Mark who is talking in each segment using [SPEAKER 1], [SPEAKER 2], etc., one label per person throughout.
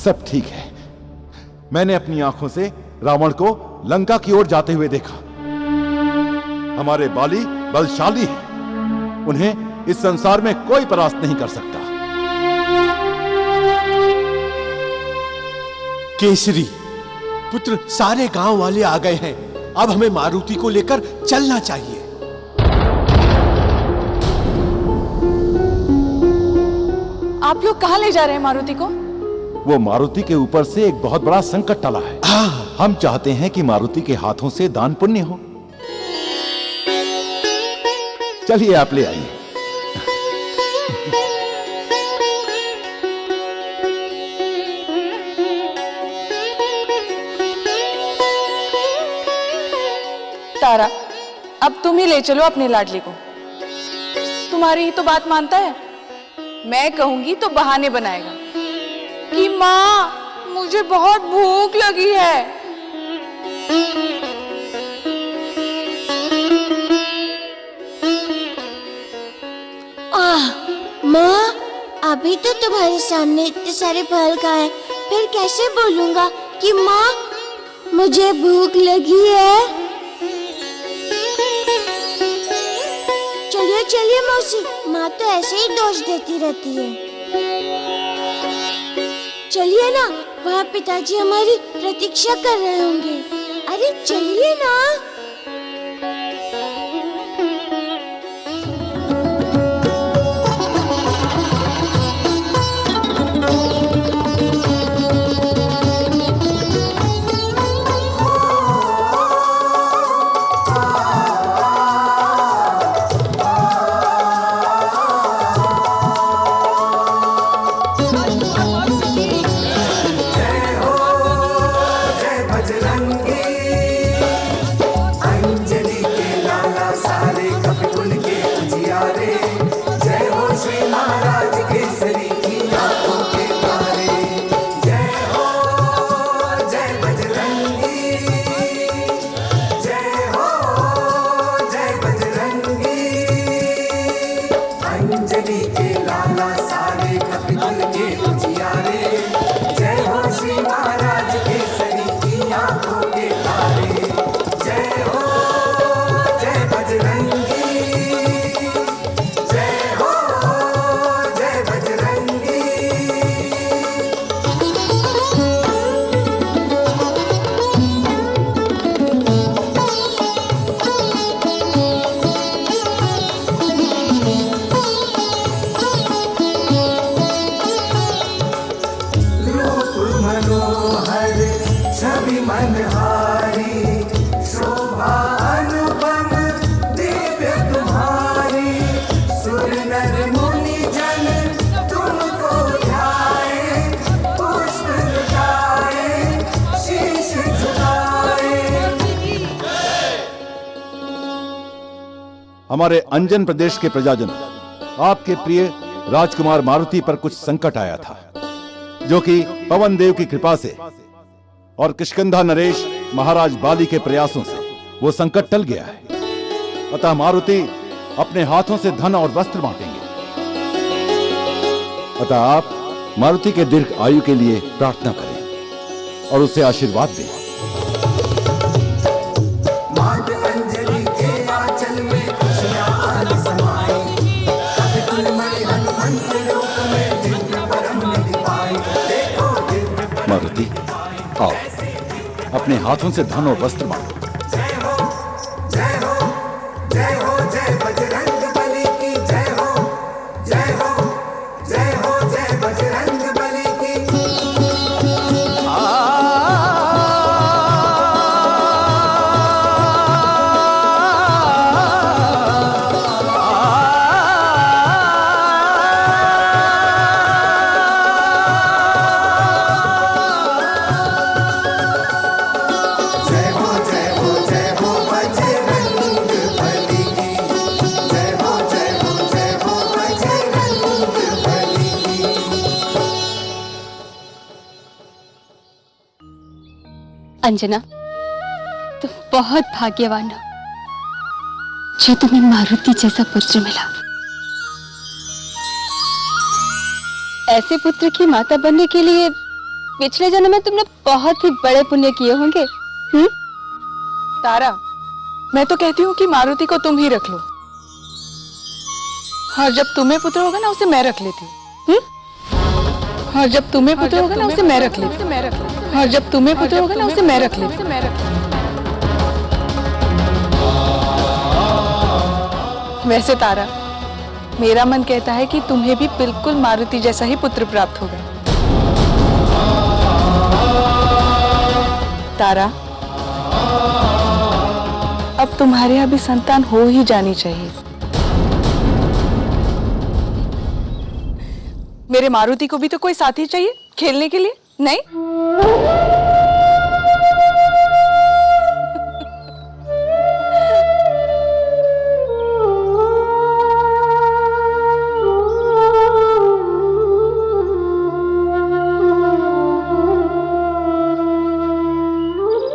[SPEAKER 1] सब ठीक है। मैंने अपनी आंखों से रावण को लंका की ओर जाते हुए देखा। हमारे बाली बलशाली हैं, उन्हें इस संसार में कोई परास्त नहीं कर सकता।
[SPEAKER 2] केसरी पुत्र, सारे गांव वाले आ गए हैं। अब हमें मारुति को लेकर चलना चाहिए।
[SPEAKER 3] आप लोग कहाँ ले जा रहे हैं मारुति को?
[SPEAKER 1] वो मारुति के ऊपर से एक बहुत बड़ा संकट टला है। हम चाहते हैं कि मारुति के हाथों से दान पुण्य हो। चलिए आप ले आइए।
[SPEAKER 3] तारा, अब तुम ही ले चलो अपने लाडली को। तुम्हारी ही तो बात मानता है। मैं कहूंगी तो बहाने बनाएगा कि माँ मुझे बहुत भूख लगी है।
[SPEAKER 4] माँ, अभी तो तुम्हारे सामने इतने सारे फल खाए, फिर कैसे बोलूंगा कि माँ मुझे भूख लगी है? चलिए चलिए मौसी, माँ तो ऐसे ही दोष देती रहती है। चलिए ना, वहाँ पिताजी हमारी प्रतीक्षा कर रहे होंगे। अरे चलिए ना।
[SPEAKER 1] हमारे अंजन प्रदेश के प्रजाजन, आपके प्रिय राजकुमार मारुति पर कुछ संकट आया था, जो कि पवन देव की कृपा से और किष्किंधा नरेश महाराज बाली के प्रयासों से वो संकट टल गया है। अतः मारुति अपने हाथों से धन और वस्त्र बांटेंगे। अतः आप मारुति के दीर्घ आयु के लिए प्रार्थना करें और उसे आशीर्वाद दें। मारुति, आओ, अपने हाथों से धन और वस्त्र बांटो।
[SPEAKER 5] अंजना, तुम बहुत भाग्यवान हो जो तुम्हें मारुति जैसा पुत्र मिला। ऐसे पुत्र की माता बनने के लिए पिछले जन्म में तुमने बहुत ही बड़े पुण्य किए होंगे।
[SPEAKER 3] तारा, मैं तो कहती हूँ कि मारुति को तुम ही रख लो, और जब तुम्हें पुत्र होगा ना उसे मैं रख लेती हूँ। और जब तुम्हें पुत्र होगा ना उसे मैं रख लेती हूँ। और जब तुम्हें पुत्र होगा ना उसे मैं रख लेती हूँ। वैसे तारा, मेरा मन कहता है कि तुम्हें भी बिल्कुल मारुति जैसा ही पुत्र प्राप्त होगा। तारा, अब तुम्हारे यहाँ भी संतान हो ही जानी चाहिए। मेरे मारुति को भी तो कोई साथी चाहिए खेलने के लिए, नहीं?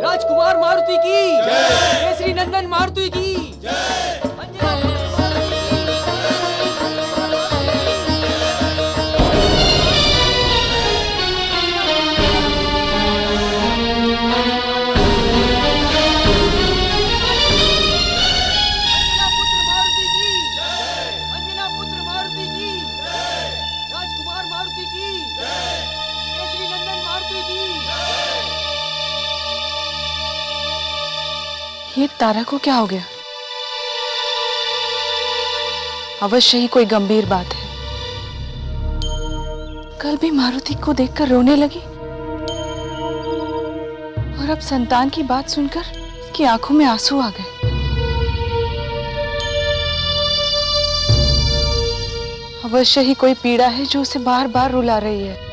[SPEAKER 6] राजकुमार मारुति की जय, श्री नंदन मारुति की जय।
[SPEAKER 3] ये तारा को क्या हो गया? अवश्य ही कोई गंभीर बात है। कल भी मारुति को देखकर रोने लगी, और अब संतान की बात सुनकर उसकी आंखों में आंसू आ गए। अवश्य ही कोई पीड़ा है जो उसे बार बार रुला रही है।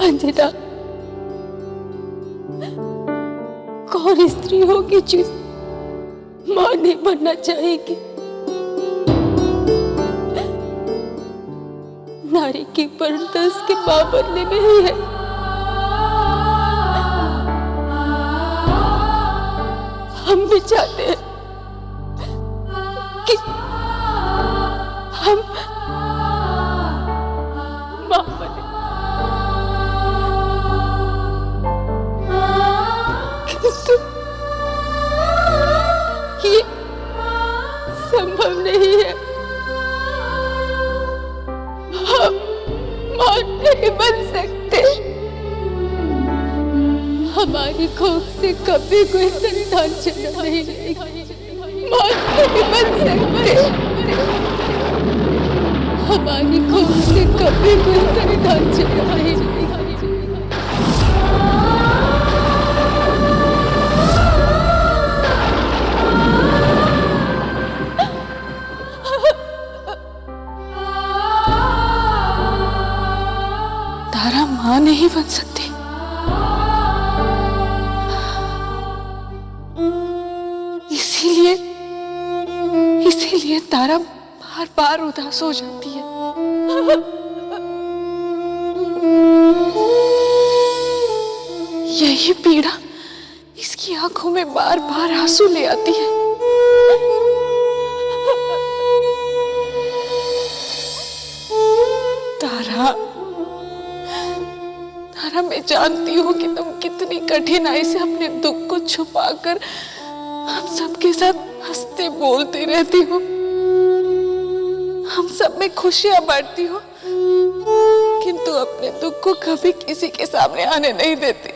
[SPEAKER 5] अंजना, कौन स्त्री होगी जो मां नहीं बनना चाहेगी? नारी की परिणति उसके मां बनने में ही है। हम भी चाहते हैं कि हम मां बने, किंतु ये संभव नहीं है। हम मां नहीं बन सकते। हमारी कोख से कभी कोई संतान जन्म नहीं लेगी। मां नहीं बन सकते। हमारी कोख से कभी कोई संतान जन्म नहीं लेगी।
[SPEAKER 3] तारा मां नहीं बन सकती। इसीलिए तारा बार बार उदास हो जाती है। यही पीड़ा इसकी आंखों में बार बार आंसू ले आती है। तारा, तारा, मैं जानती हूँ कि तुम कितनी कठिनाई से अपने दुख को छुपाकर हम सबके साथ हंसते बोलते रहती हो, हम सब में खुशियां बांटती हो, किंतु अपने दुख को कभी किसी के सामने आने नहीं देती।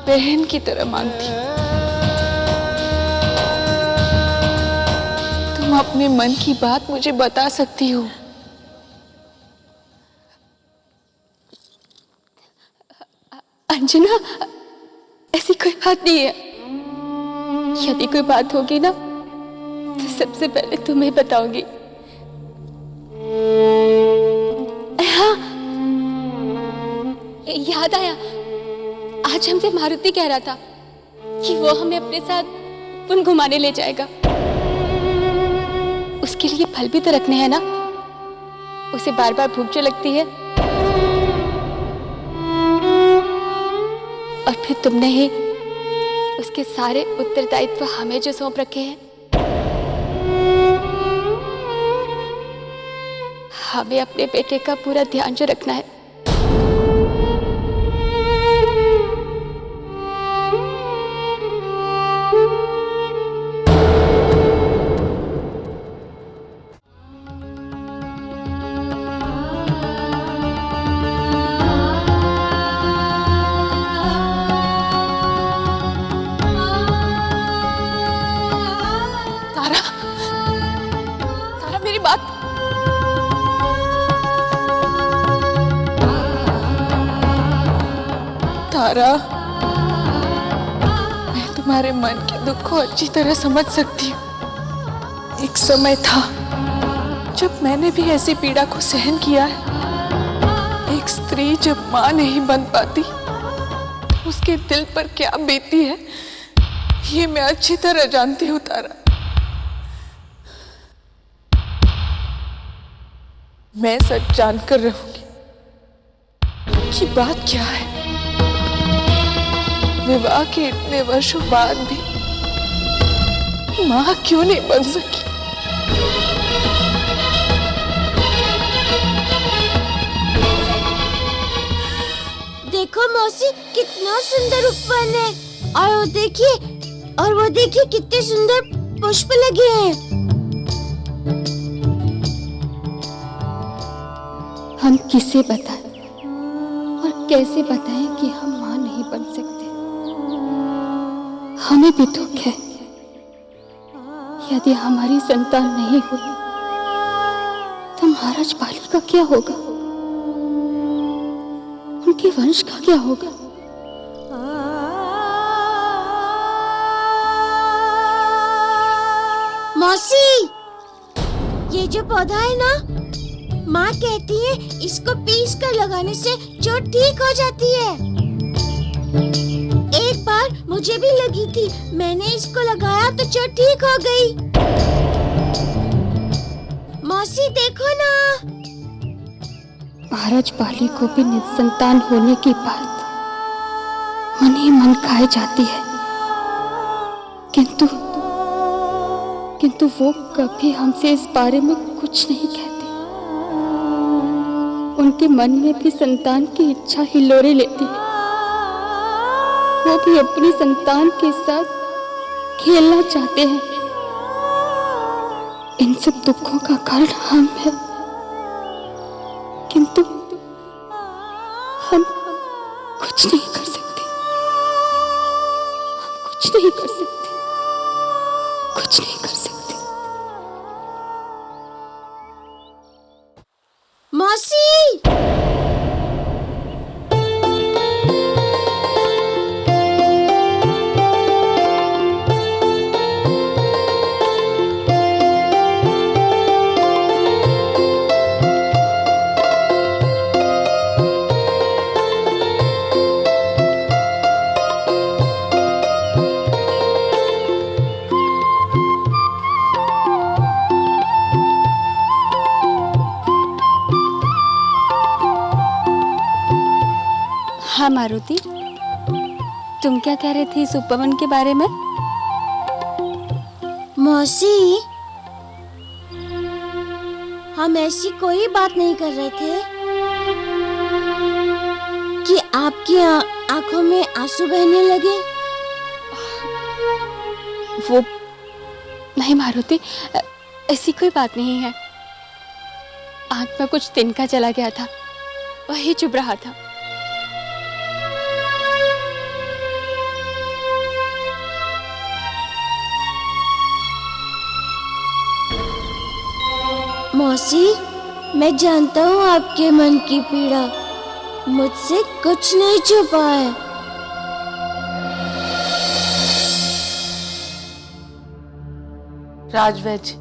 [SPEAKER 3] बहन की तरह मानती हूँ। तुम अपने मन की बात मुझे बता सकती हो।
[SPEAKER 5] अंजना, ऐसी कोई बात नहीं है। यदि कोई बात होगी ना तो सबसे पहले तुम्हें बताऊंगी। हाँ, याद आया, आज हमसे मारुति कह रहा था कि वो हमें अपने साथ पुन घुमाने ले जाएगा। उसके लिए फल भी तो रखने हैं ना। उसे बार बार भूख जो लगती है, और फिर तुमने ही उसके सारे उत्तरदायित्व हमें जो सौंप रखे हैं, हमें अपने बेटे का पूरा ध्यान जो रखना है।
[SPEAKER 3] तारा, तारा मेरी बात। तारा, मैं तुम्हारे मन के दुख को अच्छी तरह समझ सकती हूँ। एक समय था जब मैंने भी ऐसी पीड़ा को सहन किया है। एक स्त्री जब मां नहीं बन पाती, उसके दिल पर क्या बीतती है, ये मैं अच्छी तरह जानती हूँ तारा। मैं सच जानकर रहूंगी कि बात क्या है। विवाह के इतने वर्षों बाद भी मां क्यों नहीं बन सकी?
[SPEAKER 4] देखो मौसी, कितना सुंदर उपवन है। और वो देखिए कितने सुंदर पुष्प लगे हैं।
[SPEAKER 5] हम किसे बताएं और कैसे बताएं कि हम मां नहीं बन सकते? हमें भी दुख है। यदि हमारी संतान नहीं हुई तो महाराज बाली का क्या होगा? उनके वंश का क्या होगा?
[SPEAKER 4] मौसी, ये जो पौधा है ना, माँ कहती है इसको पीस कर लगाने से चोट ठीक हो जाती है। एक बार मुझे भी लगी थी, मैंने इसको लगाया तो चोट ठीक हो गई। मौसी देखो ना।
[SPEAKER 5] महाराज बाली को भी निसंतान होने की बात मन ही मन खाई जाती है, किंतु वो कभी हमसे इस बारे में कुछ नहीं कहते। उनके मन में भी संतान की इच्छा हिलोरे लेती है। वो भी अपनी संतान के साथ खेलना चाहते हैं। इन सब दुखों का कारण हम हैं, किंतु हम कुछ नहीं कर सकते। हम कुछ नहीं कर सकते, कुछ नहीं कर सकते।
[SPEAKER 4] मौसी,
[SPEAKER 5] हाँ मारुति, तुम क्या कह रही थी इस उपवन के बारे में?
[SPEAKER 4] मौसी, हम ऐसी कोई बात नहीं कर रहे थे कि आपकी आंखों में आंसू बहने लगे।
[SPEAKER 5] वो नहीं मारुति, ऐसी कोई बात नहीं है। आंख में कुछ तिनका चला गया था, वही चुभ रहा था।
[SPEAKER 4] मौसी, मैं जानता हूँ आपके मन की पीड़ा, मुझसे कुछ नहीं छुपा है।
[SPEAKER 3] राजवैद्य,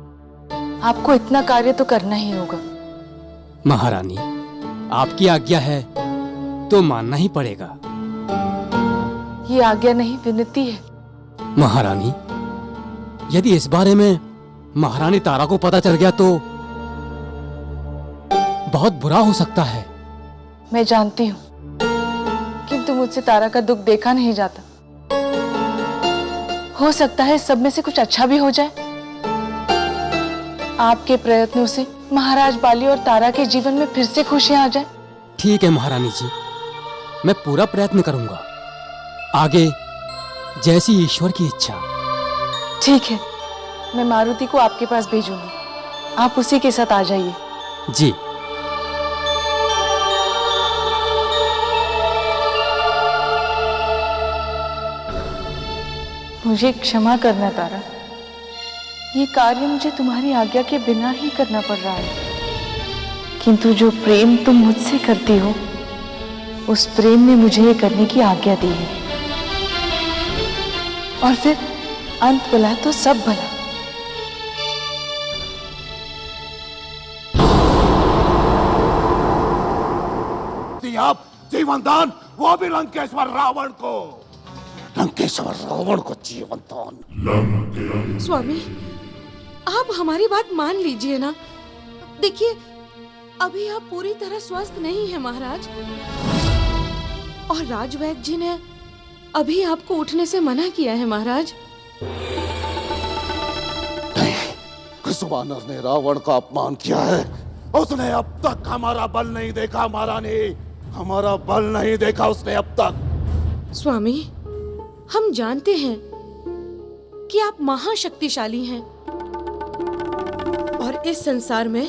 [SPEAKER 3] आपको इतना कार्य तो करना ही होगा।
[SPEAKER 6] महारानी, आपकी आज्ञा है तो मानना ही पड़ेगा।
[SPEAKER 3] ये आज्ञा नहीं, विनती है।
[SPEAKER 6] महारानी, यदि इस बारे में महारानी तारा को पता चल गया तो बहुत बुरा हो सकता है।
[SPEAKER 3] मैं जानती हूँ, किंतु मुझसे तारा का दुख देखा नहीं जाता। हो सकता है सब में से कुछ अच्छा भी हो जाए। आपके प्रयत्नों से महाराज बाली और तारा के जीवन में फिर से खुशियां आ जाए।
[SPEAKER 6] ठीक है महारानी जी, मैं पूरा प्रयत्न करूंगा। आगे जैसी ईश्वर की इच्छा।
[SPEAKER 3] ठीक है, मैं मारुति को आपके पास भेजूंगी, आप उसी के साथ आ जाइए।
[SPEAKER 6] जी।
[SPEAKER 3] मुझे क्षमा करना तारा, ये कार्य मुझे तुम्हारी आज्ञा के बिना ही करना पड़ रहा है, किंतु जो प्रेम तुम मुझसे करती हो उस प्रेम ने मुझे ये करने की आज्ञा दी है। और फिर अंत भला तो सब भला।
[SPEAKER 7] आप जीवन दान, वो भी लंकेश्वर रावण को, लंकेश्वर रावण को जीवन दान।
[SPEAKER 8] स्वामी, आप हमारी बात मान लीजिए ना। देखिए, अभी आप पूरी तरह स्वस्थ नहीं हैं महाराज, और राजवैद्य जी ने अभी आपको उठने से मना किया है महाराज।
[SPEAKER 7] नहीं, उस वानर ने रावण का अपमान किया है। उसने अब तक हमारा बल नहीं देखा महारानी, हमारा बल नहीं देखा उसने अब तक।
[SPEAKER 8] स्वामी, हम जानते हैं कि आप महाशक्तिशाली हैं, और इस संसार में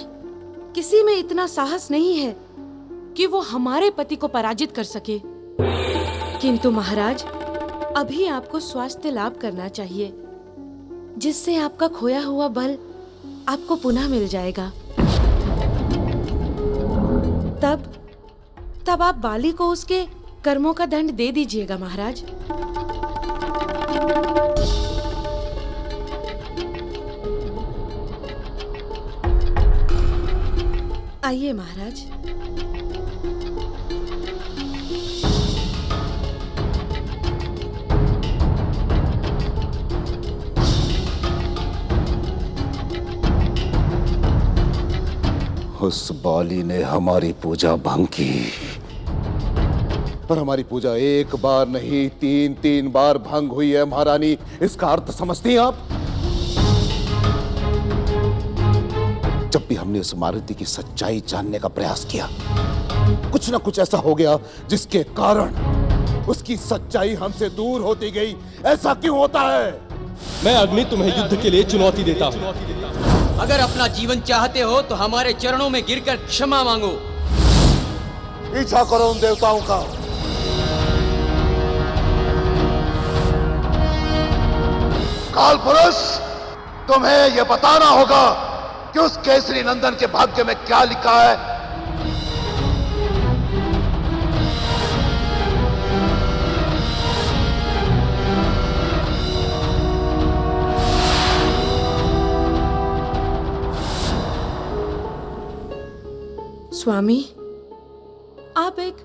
[SPEAKER 8] किसी में इतना साहस नहीं है कि वो हमारे पति को पराजित कर सके। किंतु महाराज, अभी आपको स्वास्थ्य लाभ करना चाहिए, जिससे आपका खोया हुआ बल आपको पुनः मिल जाएगा। तब आप बाली को उसके कर्मों का दंड दे दीजिएगा महाराज। आइए महाराज।
[SPEAKER 7] उस बाली ने हमारी पूजा भंग की, पर हमारी पूजा एक बार नहीं 3 बार भंग हुई है महारानी। इसका अर्थ समझती हैं आप? जब भी हमने उस मारुति की सच्चाई जानने का प्रयास किया, कुछ ना कुछ ऐसा हो गया जिसके कारण उसकी सच्चाई हमसे दूर होती गई। ऐसा क्यों होता है?
[SPEAKER 9] मैं अग्नि तुम्हें युद्ध के लिए चुनौती देता हूँ।
[SPEAKER 6] अगर अपना जीवन चाहते हो तो हमारे चरणों में गिरकर क्षमा मांगो।
[SPEAKER 7] पीछा करो उन देवताओं का। काल पुरुष, तुम्हें यह बताना होगा कि उस केसरी नंदन के भाग्य में क्या लिखा है।
[SPEAKER 8] स्वामी, आप एक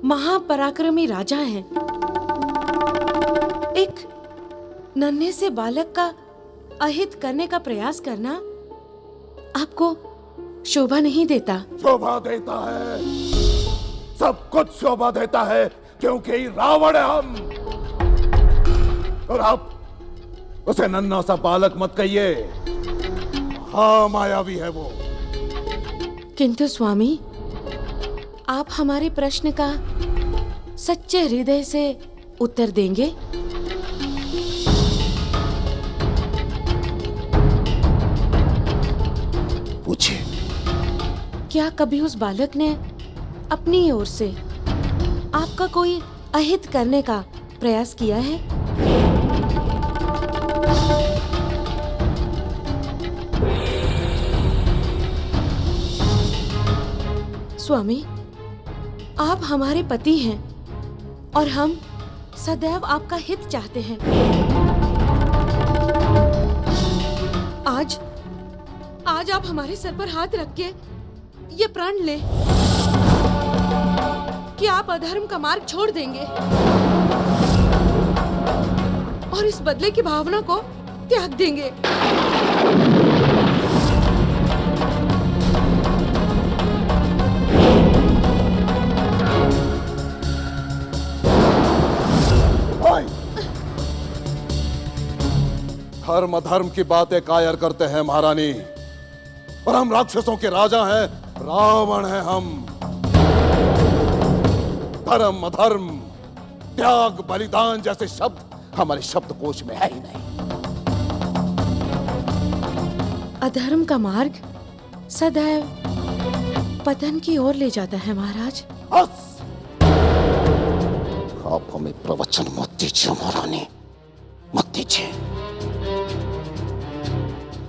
[SPEAKER 8] महापराक्रमी राजा हैं। एक नन्हे से बालक का अहित करने का प्रयास करना आपको शोभा नहीं देता।
[SPEAKER 7] शोभा देता है, सब कुछ शोभा देता है, क्योंकि रावण है हम। और आप उसे नन्हा सा बालक मत कहिए, हाँ मायावी है वो।
[SPEAKER 8] किंतु स्वामी, आप हमारे प्रश्न का सच्चे हृदय से उत्तर देंगे?
[SPEAKER 7] पूछिए।
[SPEAKER 8] क्या कभी उस बालक ने अपनी ओर से आपका कोई अहित करने का प्रयास किया है? स्वामी, आप हमारे पति हैं और हम सदैव आपका हित चाहते हैं। आज आप हमारे सर पर हाथ रख के ये प्रण ले कि आप अधर्म का मार्ग छोड़ देंगे और इस बदले की भावना को त्याग देंगे।
[SPEAKER 7] धर्म अधर्म की बातें कायर करते हैं महारानी, और हम राक्षसों के राजा हैं, रावण हैं हम। धर्म अधर्म त्याग बलिदान जैसे शब्द हमारे शब्दकोश में है ही नहीं।
[SPEAKER 8] अधर्म का मार्ग सदैव पतन की ओर ले जाता है महाराज।
[SPEAKER 7] बस आप हमें प्रवचन मत दीजिए महारानी, मत दीजिए।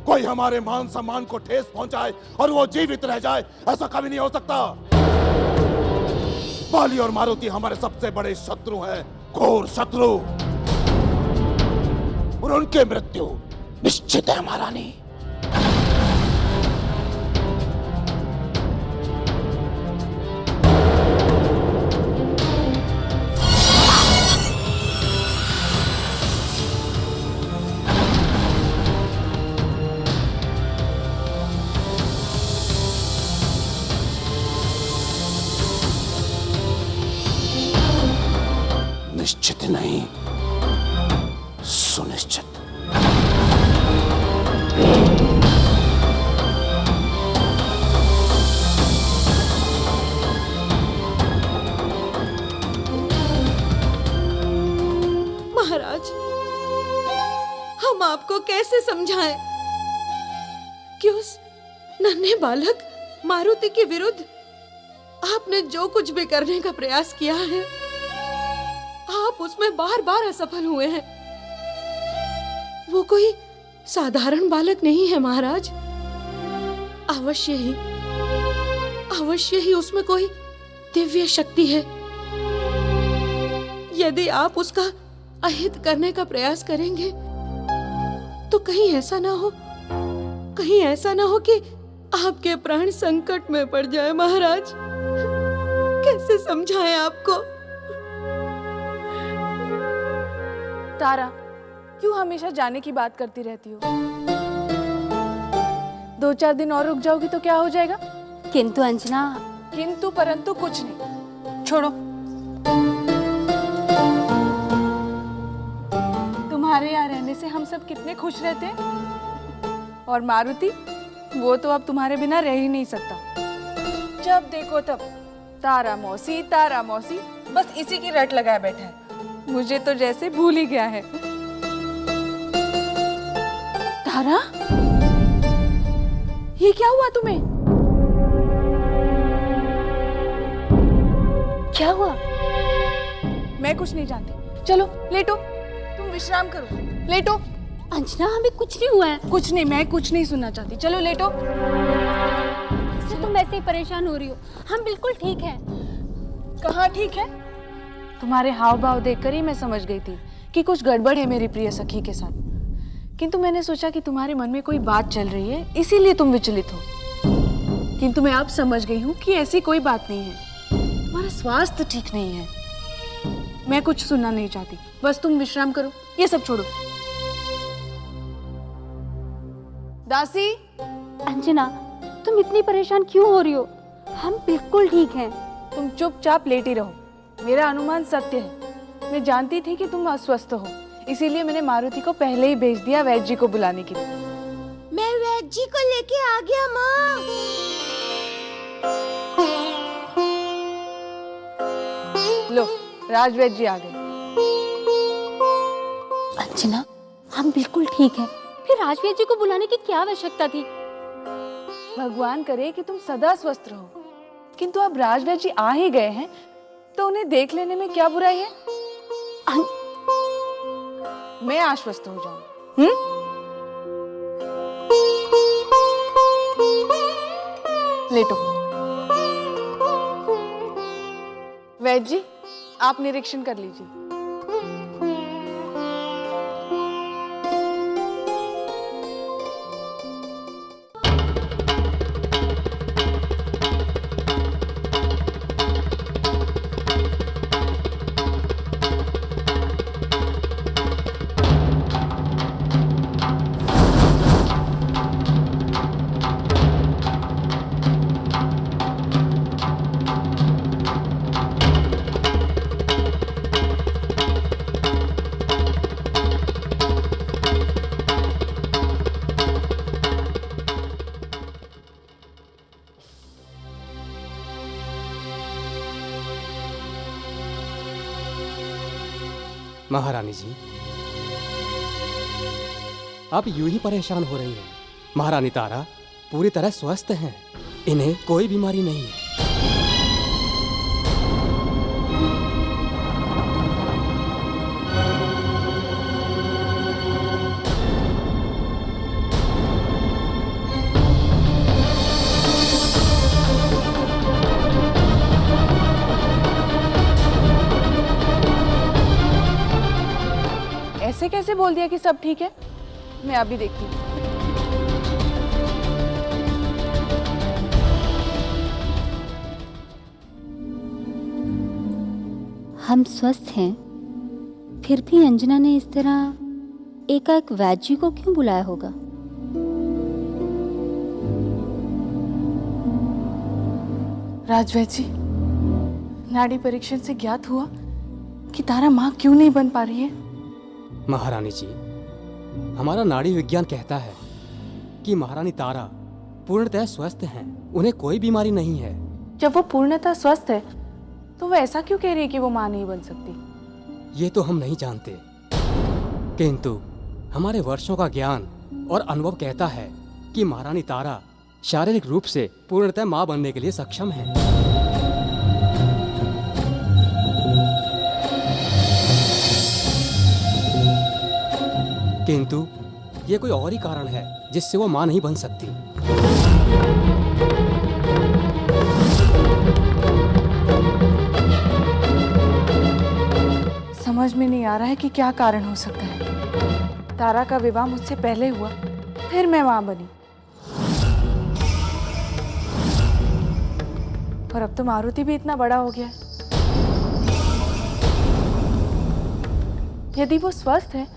[SPEAKER 7] कोई हमारे मान सम्मान को ठेस पहुंचाए और वो जीवित रह जाए, ऐसा कभी नहीं हो सकता। बाली और मारुति हमारे सबसे बड़े शत्रु हैं, घोर शत्रु, और उनके मृत्यु निश्चित है महारानी। निश्चित नहीं, सुनिश्चित।
[SPEAKER 8] महाराज, हम आपको कैसे समझाएं कि उस नन्हे बालक मारुति के विरुद्ध आपने जो कुछ भी करने का प्रयास किया है, आप उसमें बार बार असफल हुए हैं। वो कोई साधारण बालक नहीं है महाराज। अवश्य ही उसमें कोई दिव्य शक्ति है। यदि आप उसका अहित करने का प्रयास करेंगे तो कहीं ऐसा ना हो कि आपके प्राण संकट में पड़ जाए। महाराज, कैसे समझाएं आपको?
[SPEAKER 3] तारा, क्यों हमेशा जाने की बात करती रहती हो? 2-4 दिन और रुक जाओगी तो क्या हो जाएगा?
[SPEAKER 5] किंतु अंजना,
[SPEAKER 3] किंतु परंतु कुछ नहीं, छोड़ो। तुम्हारे यहाँ रहने से हम सब कितने खुश रहते हैं। और मारुति, वो तो अब तुम्हारे बिना रह ही नहीं सकता। जब देखो तब तारा मौसी, बस इसी की रट लगाए बैठा है। मुझे तो जैसे भूल ही गया है। तारा, ये क्या हुआ तुम्हें? क्या हुआ? मैं कुछ नहीं जानती। चलो लेटो, तुम विश्राम करो, लेटो।
[SPEAKER 5] अंजना, हमें कुछ नहीं हुआ है।
[SPEAKER 3] कुछ नहीं, मैं कुछ नहीं सुनना चाहती। चलो लेटो।
[SPEAKER 5] तुम ऐसे ही परेशान हो रही हो, हम बिल्कुल ठीक हैं।
[SPEAKER 3] कहाँ ठीक है? तुम्हारे हाव भाव देखकर ही मैं समझ गई थी कि कुछ गड़बड़ है मेरी प्रिय सखी के साथ। किंतु मैंने सोचा कि तुम्हारे मन में कोई बात चल रही है, इसीलिए तुम विचलित हो। किंतु मैं अब समझ गई हूँ कि ऐसी कोई बात नहीं है। तुम्हारा स्वास्थ्य ठीक नहीं है। मैं कुछ सुनना नहीं चाहती, बस तुम विश्राम करो। ये सब छोड़ो। दासी।
[SPEAKER 5] अंजना, तुम इतनी परेशान क्यों हो रही हो? हम बिल्कुल ठीक हैं।
[SPEAKER 3] तुम चुपचाप लेटी रहो। मेरा अनुमान सत्य है। मैं जानती थी कि तुम अस्वस्थ हो, इसीलिए मैंने मारुति को पहले ही भेज दिया वैद्य जी को बुलाने के लिए।
[SPEAKER 4] मैं वैद्य जी को लेके आ गया माँ।
[SPEAKER 3] लो, राज वैद्य जी आ गए।
[SPEAKER 5] अंजना, हम बिल्कुल ठीक हैं। फिर राजवीर जी को बुलाने की क्या आवश्यकता थी?
[SPEAKER 3] भगवान करे कि तुम सदा स्वस्थ रहो। किंतु अब राजवीर जी आ ही गए हैं तो उन्हें देख लेने में क्या बुराई है? मैं आश्वस्त हो जाऊं। लेटो। वैद्य जी, आप निरीक्षण कर लीजिए।
[SPEAKER 6] महारानी जी, आप यूं ही परेशान हो रही हैं। महारानी तारा पूरी तरह स्वस्थ हैं, इन्हें कोई बीमारी नहीं है।
[SPEAKER 3] ऐसे कैसे बोल दिया कि सब ठीक है? मैं अभी देखती हूँ।
[SPEAKER 5] हम स्वस्थ हैं, फिर भी अंजना ने इस तरह एकाएक वैद्य जी को क्यों बुलाया होगा?
[SPEAKER 3] राजवैद्य जी, नाड़ी परीक्षण से ज्ञात हुआ कि तारा माँ क्यों नहीं बन पा रही है।
[SPEAKER 6] महारानी जी, हमारा नाड़ी विज्ञान कहता है कि महारानी तारा पूर्णतः स्वस्थ हैं, उन्हें कोई बीमारी नहीं है।
[SPEAKER 3] जब वो पूर्णतः स्वस्थ है तो वो ऐसा क्यों कह रही है कि वो माँ नहीं बन सकती?
[SPEAKER 6] ये तो हम नहीं जानते, किंतु हमारे वर्षों का ज्ञान और अनुभव कहता है कि महारानी तारा शारीरिक रूप से पूर्णतः माँ बनने के लिए सक्षम है। किंतु ये कोई और ही कारण है जिससे वो माँ नहीं बन सकती।
[SPEAKER 3] समझ में नहीं आ रहा है कि क्या कारण हो सकता है। तारा का विवाह मुझसे पहले हुआ, फिर मैं माँ बनी, और अब तो मारुति भी इतना बड़ा हो गया है। यदि वो स्वस्थ है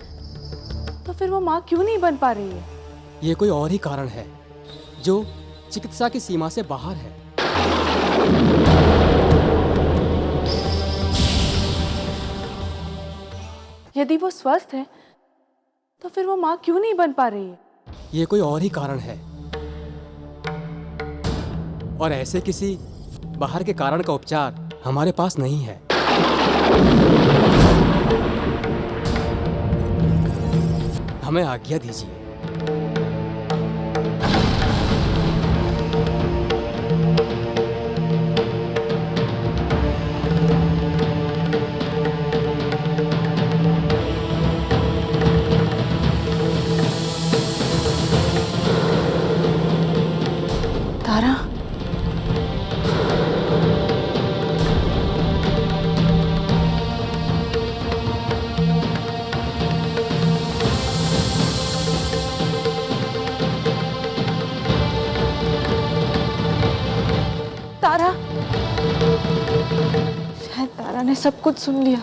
[SPEAKER 3] तो फिर वो माँ क्यों नहीं बन पा रही है?
[SPEAKER 6] ये कोई और ही कारण है जो चिकित्सा की सीमा से बाहर है।
[SPEAKER 3] यदि वो स्वस्थ है तो फिर वो माँ क्यों नहीं बन पा रही है?
[SPEAKER 6] ये कोई और ही कारण है, और ऐसे किसी बाहर के कारण का उपचार हमारे पास नहीं है। हमें आज्ञा दीजिए।
[SPEAKER 3] तारा, तारा, शायद तारा ने सब कुछ सुन लिया।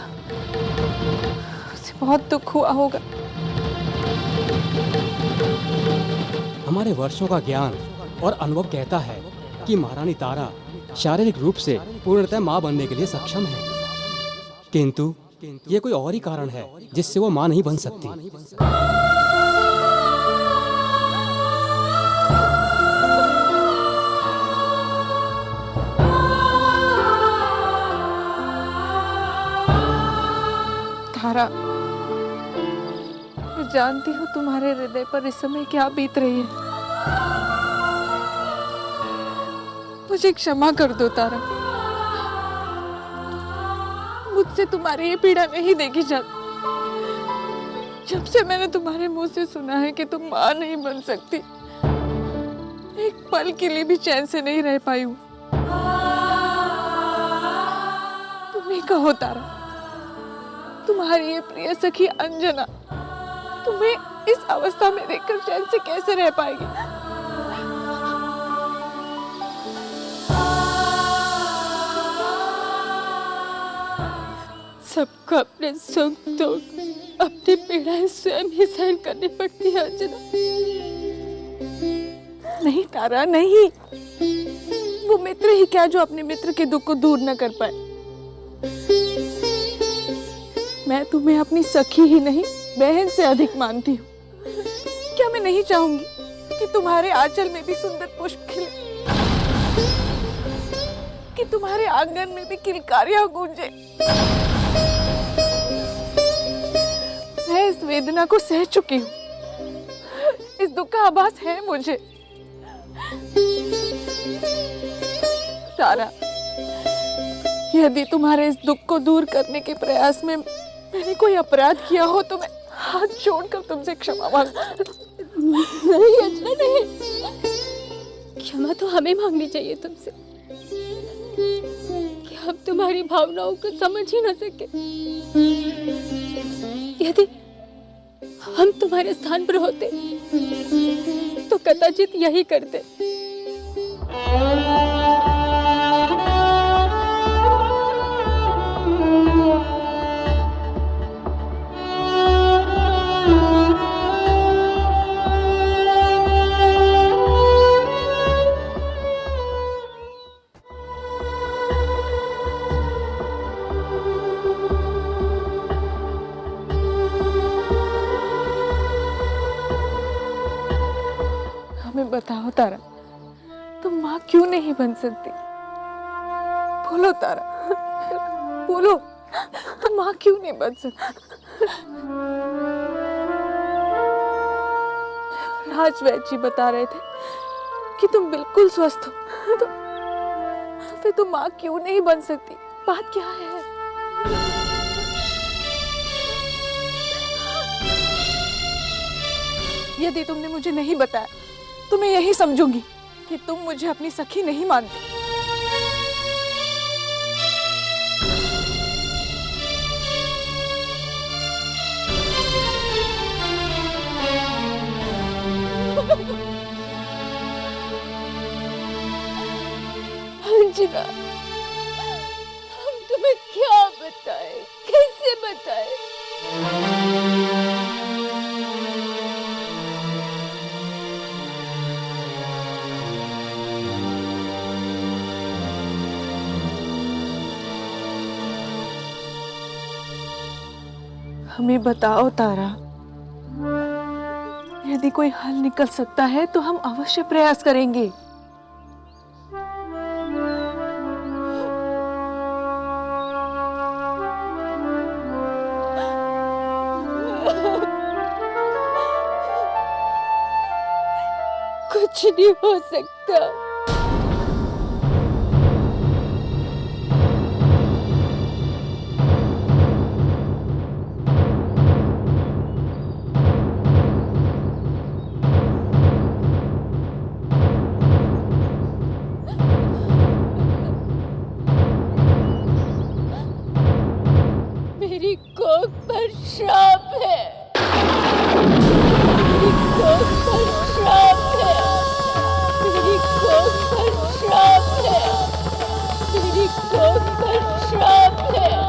[SPEAKER 3] उसे बहुत दुख हुआ होगा।
[SPEAKER 6] हमारे वर्षों का ज्ञान और अनुभव कहता है कि महारानी तारा शारीरिक रूप से पूर्णतः माँ बनने के लिए सक्षम है, किंतु ये कोई और ही कारण है जिससे वो माँ नहीं बन सकती।
[SPEAKER 3] तारा, मैं जानती हूँ तुम्हारे हृदय पर इस समय क्या बीत रही है। मुझे क्षमा कर दो तारा, मुझसे तुम्हारी ये पीड़ा नहीं देखी जाती। जब से मैंने तुम्हारे मुंह से सुना है कि तुम माँ नहीं बन सकती, एक पल के लिए भी चैन से नहीं रह पाई हूँ। तुम ही कहो तारा, तुम्हारी ये प्रिय सखी अंजना तुम्हें इस अवस्था में देखकर चैन से कैसे रह पाएगी?
[SPEAKER 5] सबको अपने सुख दुख, अपनी पीड़ाएं स्वयं ही सहन करनी पड़ती है अंजना।
[SPEAKER 3] नहीं तारा, नहीं। वो मित्र ही क्या जो अपने मित्र के दुख को दूर न कर पाए। मैं तुम्हें अपनी सखी ही नहीं, बहन से अधिक मानती हूँ। क्या मैं नहीं चाहूंगी कि तुम्हारे आंचल में भी सुंदर पुष्प खिले, कि तुम्हारे आंगन में भी किलकारियां गूंजे? मैं इस वेदना को सह चुकी हूँ। इस दुख का आभास है मुझे। तारा, यदि तुम्हारे इस दुख को दूर करने के प्रयास में मैंने कोई अपराध किया हो तो मैं हाथ जोड़कर तुमसे क्षमा मांगू।
[SPEAKER 5] नहीं अंजना, नहीं। क्षमा तो हमें मांगनी चाहिए तुमसे कि हम तुम्हारी भावनाओं को समझ ही न सके। यदि हम तुम्हारे स्थान पर होते तो कदाचित यही करते।
[SPEAKER 3] हमें बताओ तारा, तुम माँ क्यों नहीं बन सकती? बोलो तारा, बोलो, तुम माँ क्यों नहीं बन सकती? राज वैद्य जी बता रहे थे कि तुम बिल्कुल स्वस्थ हो, तो फिर तुम माँ क्यों नहीं बन सकती? बात क्या है? यदि तुमने मुझे नहीं बताया तो मैं यही समझूंगी कि तुम मुझे अपनी सखी नहीं मानती।
[SPEAKER 5] अंजना, हम तुम्हें क्या बताएं, कैसे बताएं?
[SPEAKER 3] हमें बताओ तारा, यदि कोई हल निकल सकता है तो हम अवश्य प्रयास करेंगे।
[SPEAKER 5] कुछ नहीं हो सकता। मेरी कोख पर श्राप है। मेरी कोख पर श्राप है। मेरी कोख पर श्राप है। मेरी कोख पर श्राप है।